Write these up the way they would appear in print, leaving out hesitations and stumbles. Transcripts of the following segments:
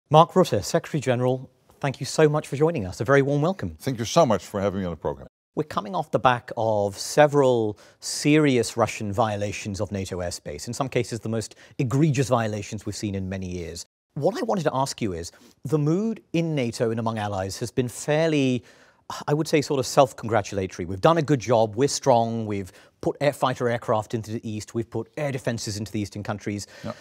Mark Rutte, Secretary General, thank you so much for joining us. A very warm welcome. Thank you so much for having me on the program. We're coming off the back of several serious Russian violations of NATO airspace, in some cases the most egregious violations we've seen in many years. What I wanted to ask you is, the mood in NATO and among allies has been fairly, I would say, sort of self-congratulatory. We've done a good job, we're strong, we've put fighter aircraft into the east, we've put air defences into the eastern countries. Yep.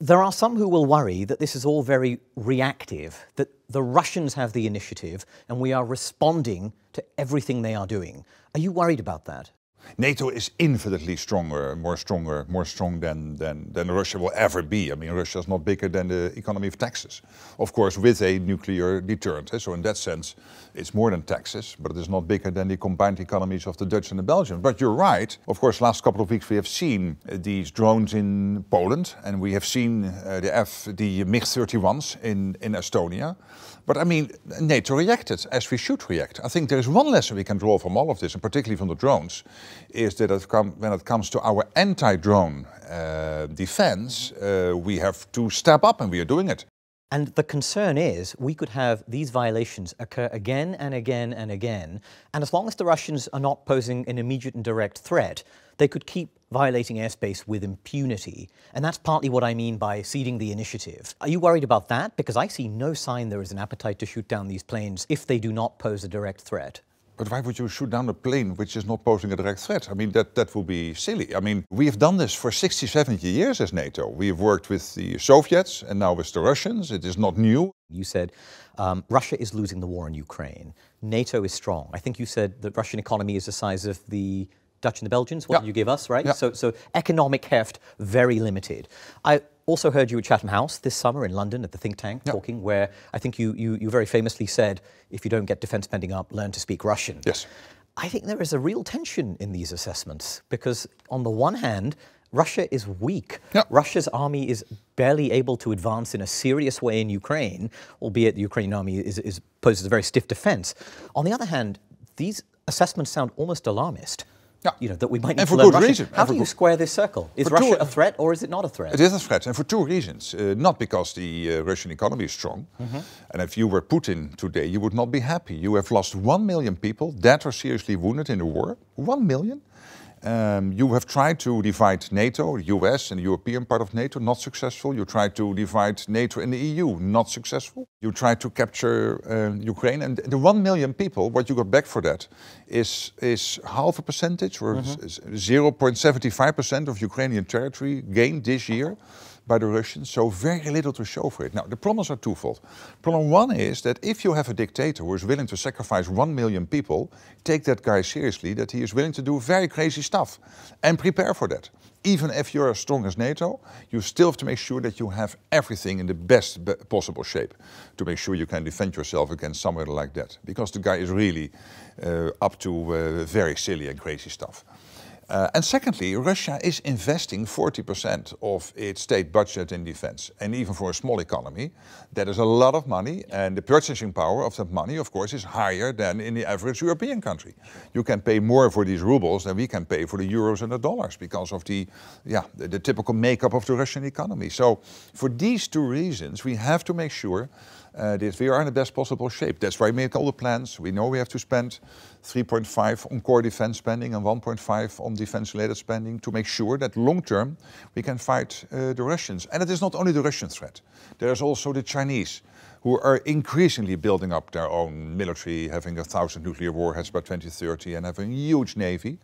There are some who will worry that this is all very reactive, that the Russians have the initiative and we are responding to everything they are doing. Are you worried about that? NATO is infinitely stronger, more strong than Russia will ever be. I mean, Russia is not bigger than the economy of Texas. Of course, with a nuclear deterrent. So in that sense, it's more than Texas, but it is not bigger than the combined economies of the Dutch and the Belgians. But you're right. Of course, last couple of weeks we have seen these drones in Poland, and we have seen the MiG-31s in Estonia. But I mean, NATO reacted as we should react. I think there is one lesson we can draw from all of this, and particularly from the drones, is that when it comes to our anti-drone defense, we have to step up, and we are doing it. And the concern is we could have these violations occur again and again and again, and as long as the Russians are not posing an immediate and direct threat, they could keep violating airspace with impunity. And that's partly what I mean by ceding the initiative. Are you worried about that? Because I see no sign there is an appetite to shoot down these planes if they do not pose a direct threat. But why would you shoot down a plane which is not posing a direct threat? I mean, that would be silly. I mean, we have done this for 60, 70 years as NATO. We have worked with the Soviets and now with the Russians. It is not new. You said Russia is losing the war in Ukraine. NATO is strong. I think you said the Russian economy is the size of the Dutch and the Belgians. What did you give us, right? So economic heft, very limited. I also heard you at Chatham House this summer in London at the think tank talking, where I think you very famously said, if you don't get defense spending up, learn to speak Russian. Yes. I think there is a real tension in these assessments because on the one hand, Russia is weak. Russia's army is barely able to advance in a serious way in Ukraine, albeit the Ukrainian army poses a very stiff defense. On the other hand, these assessments sound almost alarmist. You know, that we might need to learn Russian. How do you square this circle? Is Russia a threat or is it not a threat? It is a threat, and for two reasons. Not because the Russian economy is strong, and if you were Putin today, you would not be happy. You have lost 1 million people, dead or seriously wounded in the war. 1 million. You have tried to divide NATO, the US and the European part of NATO, not successful. You tried to divide NATO and the EU, not successful. You tried to capture Ukraine, and the 1 million people, what you got back for that is half a percentage or 0.75% of Ukrainian territory gained this year by the Russians, so very little to show for it. Now, the problems are twofold. Problem one is that if you have a dictator who is willing to sacrifice 1 million people, take that guy seriously, that he is willing to do very crazy stuff, and prepare for that. Even if you're as strong as NATO, you still have to make sure that you have everything in the best possible shape to make sure you can defend yourself against somebody like that. Because the guy is really up to very silly and crazy stuff. And secondly, Russia is investing 40% of its state budget in defense. And even for a small economy, that is a lot of money. And the purchasing power of that money, of course, is higher than in the average European country. You can pay more for these rubles than we can pay for the euros and the dollars because of the typical makeup of the Russian economy. So for these two reasons, we have to make sure that we are in the best possible shape. That's why we make all the plans. We know we have to spend 3.5 on core defense spending and 1.5 on defense-related spending to make sure that long-term we can fight the Russians. And it is not only the Russian threat. There is also the Chinese, who are increasingly building up their own military, having 1,000 nuclear warheads by 2030 and having a huge navy.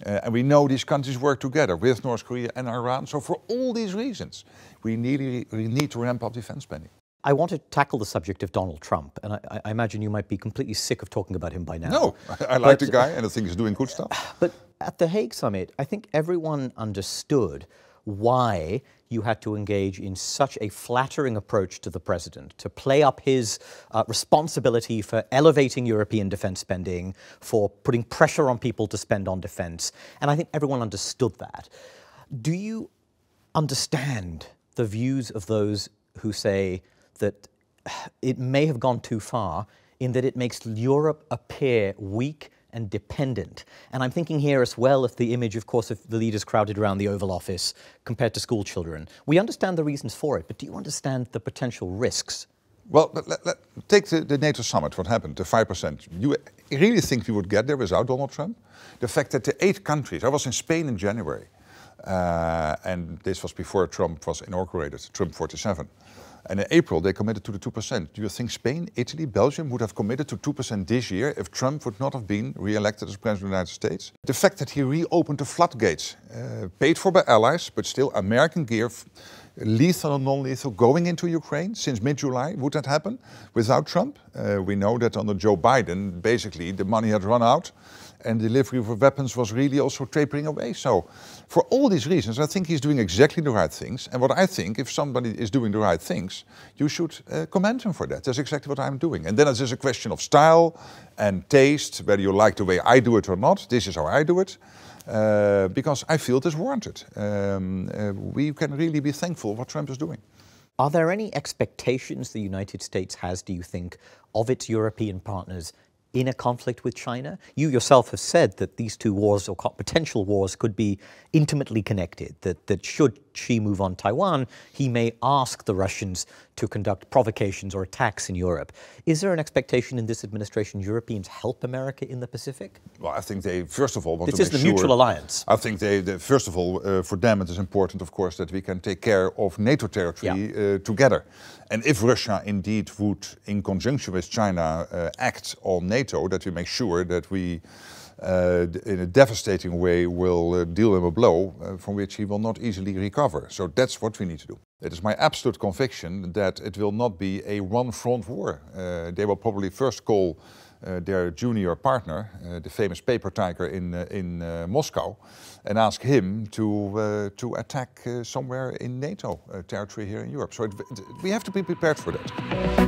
And we know these countries work together with North Korea and Iran. So for all these reasons, we need to ramp up defense spending. I want to tackle the subject of Donald Trump, and I imagine you might be completely sick of talking about him by now. No, I like the guy and I think he's doing good stuff. But at the Hague summit, I think everyone understood why you had to engage in such a flattering approach to the president, to play up his responsibility for elevating European defense spending, for putting pressure on people to spend on defense. And I think everyone understood that. Do you understand the views of those who say that it may have gone too far in that it makes Europe appear weak and dependent? And I'm thinking here as well of the image, of course, of the leaders crowded around the Oval Office compared to school children. We understand the reasons for it, but do you understand the potential risks? Well, take the NATO summit, what happened, the 5%. You really think we would get there without Donald Trump? The fact that the 8 countries, I was in Spain in January, and this was before Trump was inaugurated, Trump 47. And in April, they committed to the 2%. Do you think Spain, Italy, Belgium would have committed to 2% this year if Trump would not have been re-elected as President of the United States? The fact that he reopened the floodgates, paid for by allies, but still American gear, lethal and non-lethal, going into Ukraine since mid-July, would that happen without Trump? We know that under Joe Biden, basically the money had run out and delivery of weapons was really also tapering away. So for all these reasons, I think he's doing exactly the right things. And what I think, if somebody is doing the right things, you should commend him for that. That's exactly what I'm doing. And then it's just a question of style and taste, whether you like the way I do it or not. This is how I do it. Because I feel it is warranted. We can really be thankful what Trump is doing. Are there any expectations the United States has, do you think, of its European partners in a conflict with China? You yourself have said that these two wars or potential wars could be intimately connected, that should Xi move on Taiwan, he may ask the Russians to conduct provocations or attacks in Europe. Is there an expectation in this administration Europeans help America in the Pacific? Well, I think they, first of all, want to make sure... This is the mutual alliance. I think they first of all, for them it is important, of course, that we can take care of NATO territory together. And if Russia indeed would, in conjunction with China, act on NATO, that we make sure that we, in a devastating way, will deal him a blow from which he will not easily recover. So that's what we need to do. It is my absolute conviction that it will not be a one-front war. They will probably first call their junior partner, the famous paper tiger in Moscow, and ask him to attack somewhere in NATO territory here in Europe. So we have to be prepared for that.